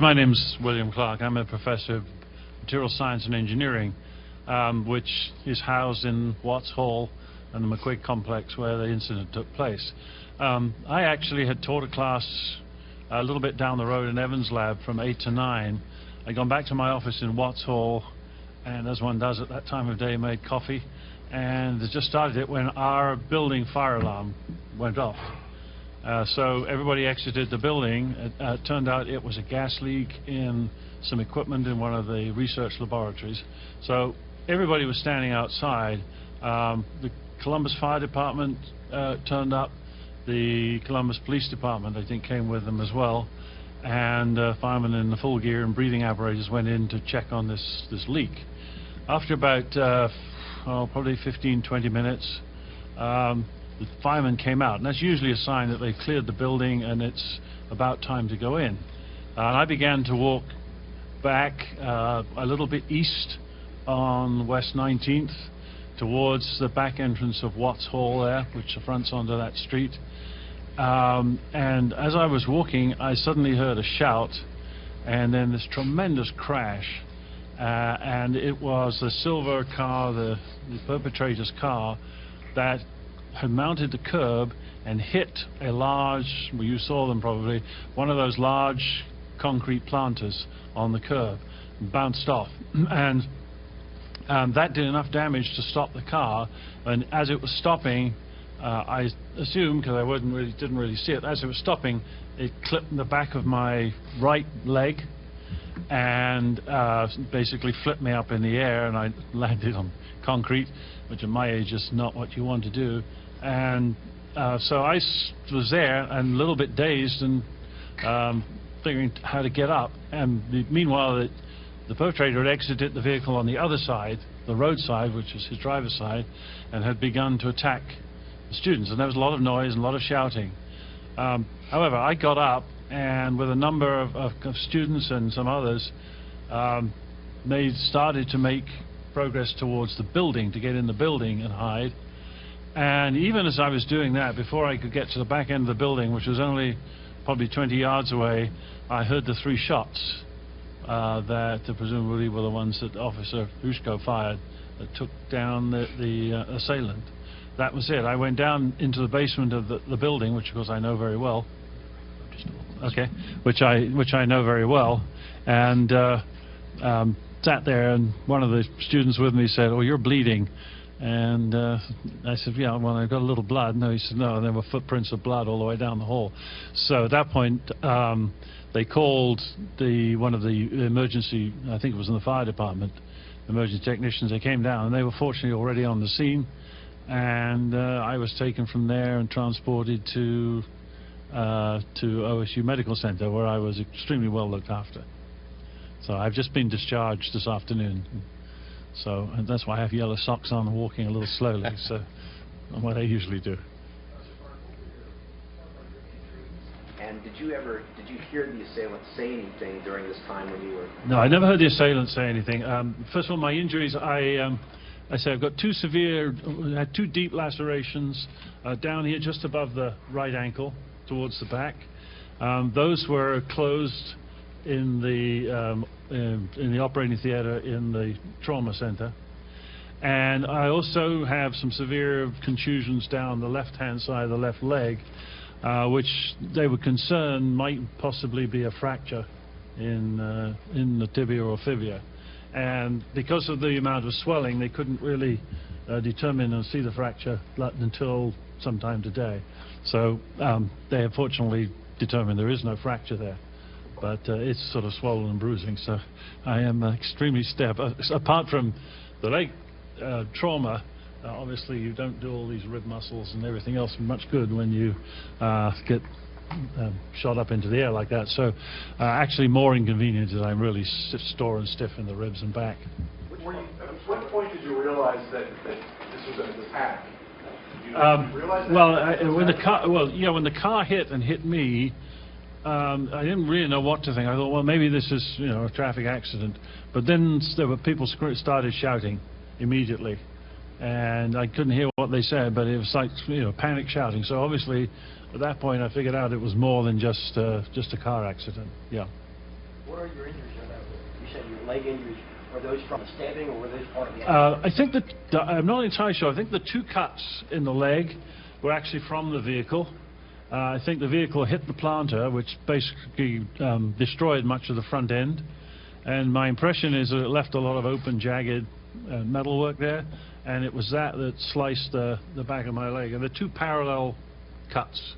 my name's William Clark. I'm a professor of material science and engineering, which is housed in Watts Hall and the McQuigg complex where the incident took place. I actually had taught a class a little bit down the road in Evans' lab from 8 to 9. I'd gone back to my office in Watts Hall, and as one does at that time of day, made coffee, and just started it when our building fire alarm went off. So everybody exited the building. It turned out it was a gas leak in some equipment in one of the research laboratories. So everybody was standing outside. The Columbus Fire Department turned up. The Columbus Police Department, I think, came with them as well. And firemen in the full gear and breathing apparatus went in to check on this leak. After about probably 15-20 minutes, the firemen came out, and that's usually a sign that they've cleared the building and it's about time to go in. And I began to walk back a little bit east on West 19th towards the back entrance of Watts Hall there, which fronts onto that street. And as I was walking, I suddenly heard a shout and then this tremendous crash. And it was the silver car, the perpetrator's car, that had mounted the curb and hit a large, well, you saw them probably, one of those large concrete planters on the curb, and bounced off. And that did enough damage to stop the car, and as it was stopping, I assumed, because I didn't really see it, as it was stopping, it clipped the back of my right leg and basically flipped me up in the air, and I landed on concrete, which at my age is not what you want to do. And so I was there and a little bit dazed and figuring how to get up. And meanwhile, the perpetrator had exited the vehicle on the other side, the road side, which was his driver's side, and had begun to attack the students. And there was a lot of noise and a lot of shouting. However, I got up, and with a number of students and some others, they started to make progress towards the building, to get in the building and hide. And even as I was doing that, before I could get to the back end of the building, which was only probably 20 yards away, I heard the 3 shots that presumably were the ones that Officer Hushko fired that took down the assailant. That was it. I went down into the basement of the building, which of course I know very well. Okay, which I know very well, and sat there, and one of the students with me said, "Oh, you're bleeding." And I said, "Yeah, well, I've got a little blood." No, he said, "No," and there were footprints of blood all the way down the hall. So at that point, they called one of the emergency, I think it was in the fire department, emergency technicians. They came down, and they were fortunately already on the scene, and I was taken from there and transported to OSU Medical Center, where I was extremely well looked after. So I've just been discharged this afternoon. So, and that's why I have yellow socks on and walking a little slowly, so what I usually do. And did you hear the assailant say anything during this time when you were... No, I never heard the assailant say anything. First of all, my injuries, I say I've got I had 2 deep lacerations down here just above the right ankle towards the back. Those were closed in the operating theater in the trauma center, and I also have some severe contusions down the left-hand side of the left leg, which they were concerned might possibly be a fracture in the tibia or fibia, and because of the amount of swelling, they couldn't really determine and see the fracture until sometime today. So they have fortunately determined there is no fracture there, but it's sort of swollen and bruising, so I am extremely apart from the leg trauma, obviously you don't do all these rib muscles and everything else much good when you get shot up into the air like that. So actually more inconvenient is I'm really sore and stiff in the ribs and back. At what point did you realize that this was an attack? Did you realize that? Well, when the car hit me, I didn't really know what to think. I thought, well, maybe this is, a traffic accident. But then there were people started shouting immediately, and I couldn't hear what they said, but it was like, panic shouting. So obviously, at that point, I figured out it was more than just a car accident. Yeah. What are your injuries? You said your leg injuries. Were those from stabbing, or were those part of the I think that, I'm not entirely sure, I think the 2 cuts in the leg were actually from the vehicle. I think the vehicle hit the planter, which basically destroyed much of the front end. And my impression is that it left a lot of open, jagged metalwork there, and it was that sliced the back of my leg. And they're 2 parallel cuts,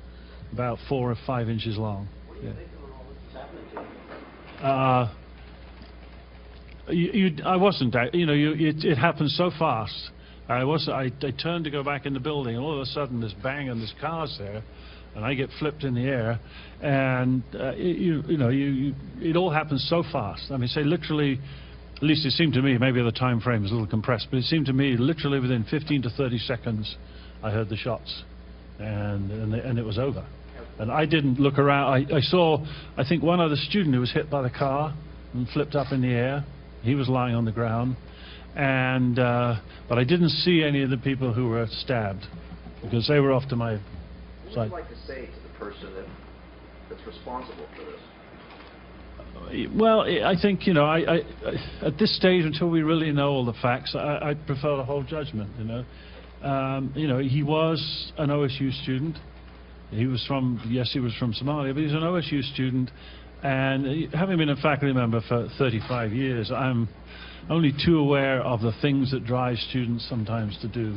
about 4 or 5 inches long. What do you think when all this is happening to you? I wasn't, it happened so fast. I turned to go back in the building, and all of a sudden this bang and this car's there, and I get flipped in the air, and it all happens so fast. I mean, say literally, at least it seemed to me, maybe the time frame is a little compressed, but it seemed to me literally within 15 to 30 seconds I heard the shots, and it was over. And I didn't look around. I saw, I think, one other student who was hit by the car and flipped up in the air. He was lying on the ground, and but I didn't see any of the people who were stabbed, because they were off to my What would you like to say to the person that's responsible for this? Well, I think, at this stage, until we really know all the facts, I prefer to hold judgment, he was an OSU student. He was from Somalia, but he's an OSU student, and having been a faculty member for 35 years, I'm only too aware of the things that drive students sometimes to do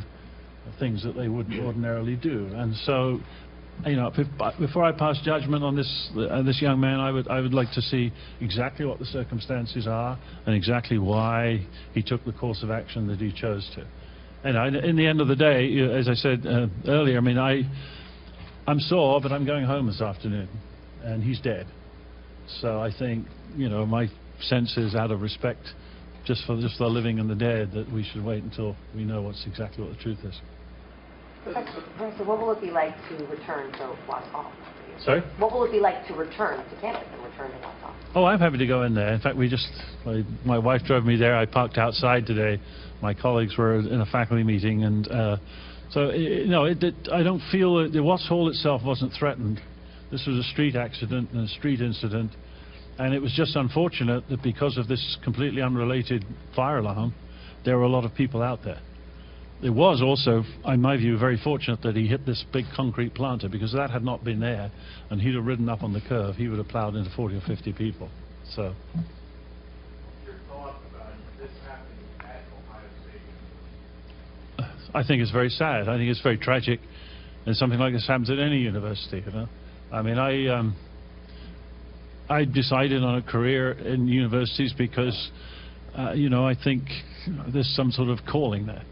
things that they wouldn't ordinarily do. And so, before I pass judgment on this young man, I would like to see exactly what the circumstances are and exactly why he took the course of action that he chose to. And in the end of the day, as I said earlier, I mean, I'm sore, but I'm going home this afternoon, and he's dead. So I think, my sense is, out of respect just for the living and the dead, that we should wait until we know exactly what the truth is. Professor, what will it be like to return to Wausau? Sorry? What will it be like to return to campus and return to Wausau? Oh, I'm happy to go in there. In fact, my wife drove me there. I parked outside today. My colleagues were in a faculty meeting, and so I don't feel that the Watts Hall itself wasn't threatened. This was a street accident and a street incident, and it was just unfortunate that because of this completely unrelated fire alarm, there were a lot of people out there. It was also, in my view, very fortunate that he hit this big concrete planter, because that had not been there, and he'd have ridden up on the curve, he would have plowed into 40 or 50 people. So. Your thought about this happening at Ohio State? I think it's very sad. I think it's very tragic, and something like this happens at any university. I mean, I decided on a career in universities because, I think there's some sort of calling there.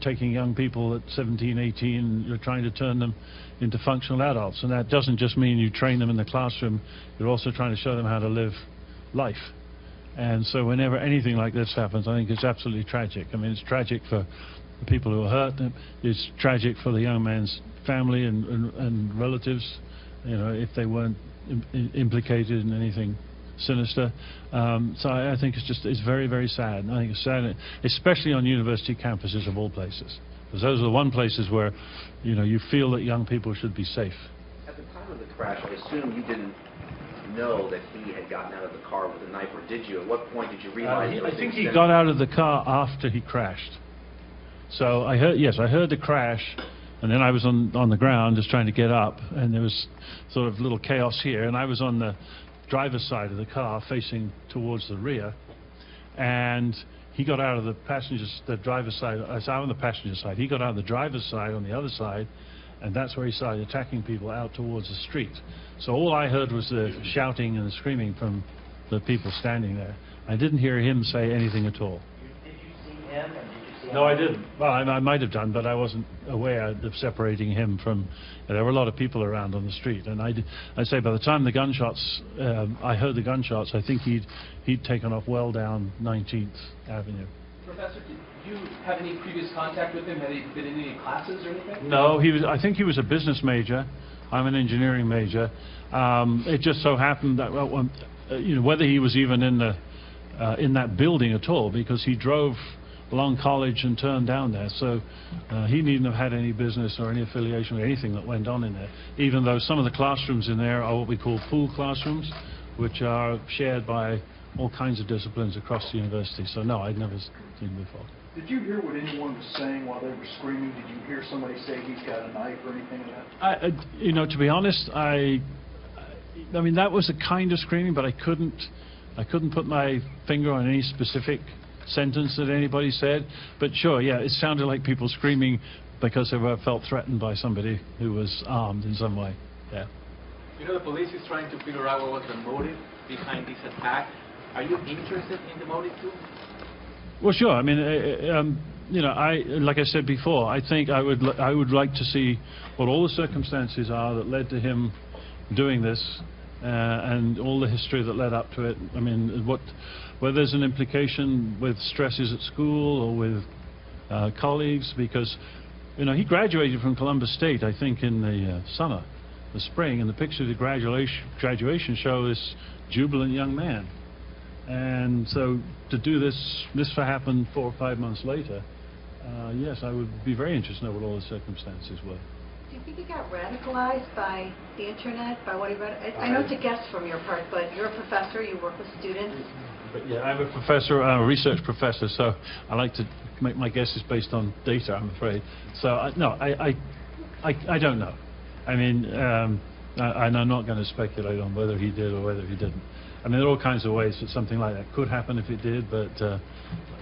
Taking young people at 17, 18, you're trying to turn them into functional adults, and that doesn't just mean you train them in the classroom. You're also trying to show them how to live life. And so whenever anything like this happens, I think it's absolutely tragic. I mean, it's tragic for the people who are hurt. It's tragic for the young man's family and relatives, if they weren't implicated in anything sinister. So I think it's very, very sad. And I think it's sad, especially on university campuses of all places, because those are the one places where, you feel that young people should be safe. At the time of the crash, I assume you didn't know that he had gotten out of the car with a knife, or did you? At what point did you realize? I think he got out of the car after he crashed. So I heard the crash, and then I was on the ground just trying to get up, and there was sort of little chaos here, and I was on the driver's side of the car facing towards the rear, and he got out of the driver's side. I was out on the passenger side. He got out of the driver's side on the other side, and that's where he started attacking people out towards the street. So all I heard was the shouting and the screaming from the people standing there. I didn't hear him say anything at all. Did you see him, and did you see him? No, I didn't. Well, I might have done, but I wasn't aware of separating him from. There were a lot of people around on the street, and I'd say by the time the gunshots, I heard the gunshots, I think he'd taken off well down 19th Avenue. Professor, did you have any previous contact with him? Had he been in any classes or anything? No, I think he was a business major. I'm an engineering major. It just so happened that whether he was even in that building at all, because he drove along College and turned down there, so he needn't have had any business or any affiliation with anything that went on in there, even though some of the classrooms in there are what we call pool classrooms, which are shared by all kinds of disciplines across the university. So no, I'd never seen before. Did you hear what anyone was saying while they were screaming? Did you hear somebody say he's got a knife or anything like that? You know, to be honest, I mean, that was the kind of screaming, but I couldn't put my finger on any specific sentence that anybody said. But sure, yeah, it sounded like people screaming because they felt threatened by somebody who was armed in some way. Yeah. You know, the police is trying to figure out what was the motive behind this attack. Are you interested in the motive too? Well, sure. I mean, you know, like I said before, I think I would like to see what all the circumstances are that led to him doing this, and all the history that led up to it. I mean, whether there's an implication with stresses at school or with colleagues, because you know, he graduated from Columbus State, I think, in the spring, and the pictures of the graduation show this jubilant young man. And so to do this to happen 4 or 5 months later, yes, I would be very interested to know what all the circumstances were. Do you think he got radicalized by the internet, by what he read? I know it's a guess from your part, but you're a professor, you work with students. But yeah, I'm a professor, I'm a research professor, so I like to make my guesses based on data, I'm afraid. So no, I don't know. I mean, and I'm not going to speculate on whether he did or whether he didn't. I mean, there are all kinds of ways that something like that could happen if it did, but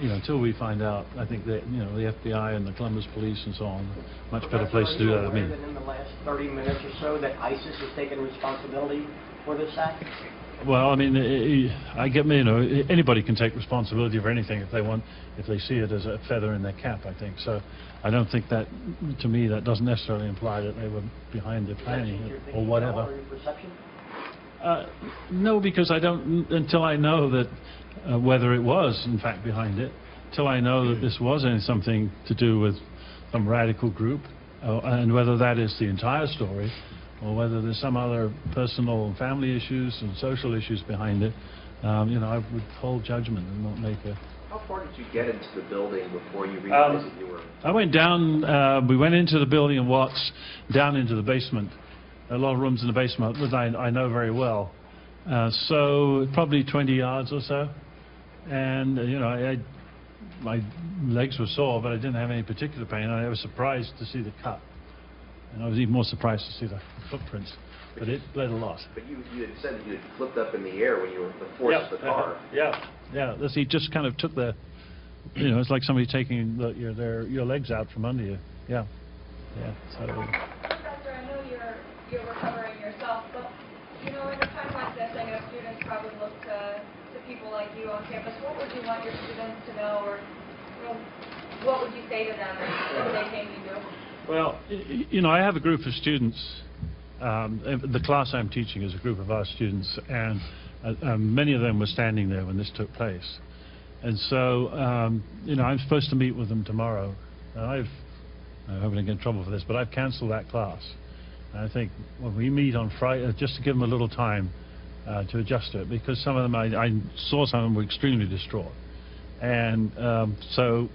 you know, until we find out, I think that, you know, the FBI and the Columbus police and so on, much better place to do that. I mean, that in the last 30 minutes or so that ISIS has taken responsibility for this act? well, I mean, you know, anybody can take responsibility for anything if they want, if they see it as a feather in their cap, I think. So I don't think that, to me, that doesn't necessarily imply that they were behind the planning or whatever. No, because I don't, until I know that whether it was, in fact, behind it, till I know that this wasn't something to do with some radical group, and whether that is the entire story, or whether there's some other personal and family issues and social issues behind it, you know, I would hold judgment and not make a... How far did you get into the building before you realized that you were... I went down, we went into the building in Watts, down into the basement. A lot of rooms in the basement, which I know very well. So probably 20 yards or so. And, you know, my legs were sore, but I didn't have any particular pain. I was surprised to see the cut. And I was even more surprised to see the footprints. But it bled a lot. But you had said that you had flipped up in the air when you were the force of the car. Yeah. He just kind of took the, you know, it's like somebody taking your legs out from under you. Yeah. So. Professor, I know you're recovering yourself, but you know, in a time like this, I know students probably look to people like you on campus. What would you want your students to know, or you know, what would you say to them if they came to you? Well, you know, I have a group of students. The class I'm teaching is a group of our students, and many of them were standing there when this took place. And so, you know, I'm supposed to meet with them tomorrow. I hope I don't get in trouble for this, but I've cancelled that class. And I think when we meet on Friday, just to give them a little time to adjust to it, because some of them, I saw some of them were extremely distraught. And so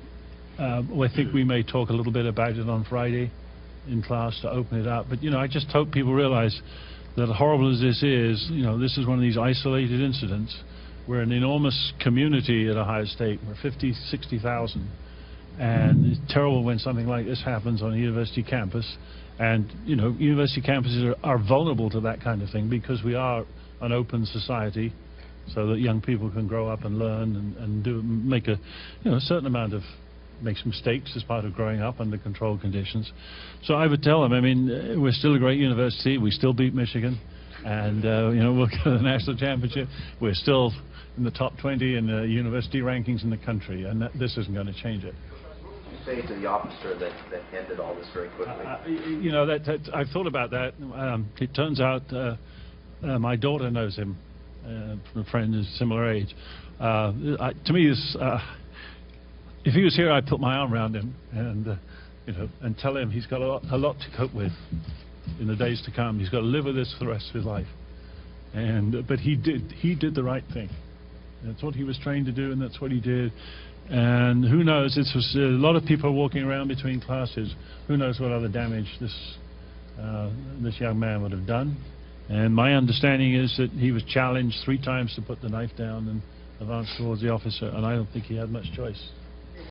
I think we may talk a little bit about it on Friday in class to open it up. But, you know, I just hope people realize that horrible as this is, you know, this is one of these isolated incidents. We're an enormous community at Ohio State. We're 50, 60,000. And it's terrible when something like this happens on a university campus. And, you know, university campuses are vulnerable to that kind of thing because we are an open society, so that young people can grow up and learn and make a, you know, a certain amount of, make some mistakes as part of growing up under controlled conditions. So I would tell them, I mean, we're still a great university. We still beat Michigan. And, you know, we'll go to the national championship. We're still in the top 20 in the university rankings in the country. And this isn't going to change it. Say to the officer that ended all this very quickly? You know, I've thought about that. It turns out my daughter knows him, from a friend of similar age. To me, if he was here, I'd put my arm around him and, you know, and tell him he's got a lot to cope with in the days to come. He's got to live with this for the rest of his life. But he did the right thing. That's what he was trained to do, and that's what he did. And who knows, it was a lot of people walking around between classes. Who knows what other damage this young man would have done. And my understanding is that he was challenged 3 times to put the knife down and advance towards the officer, and I don't think he had much choice.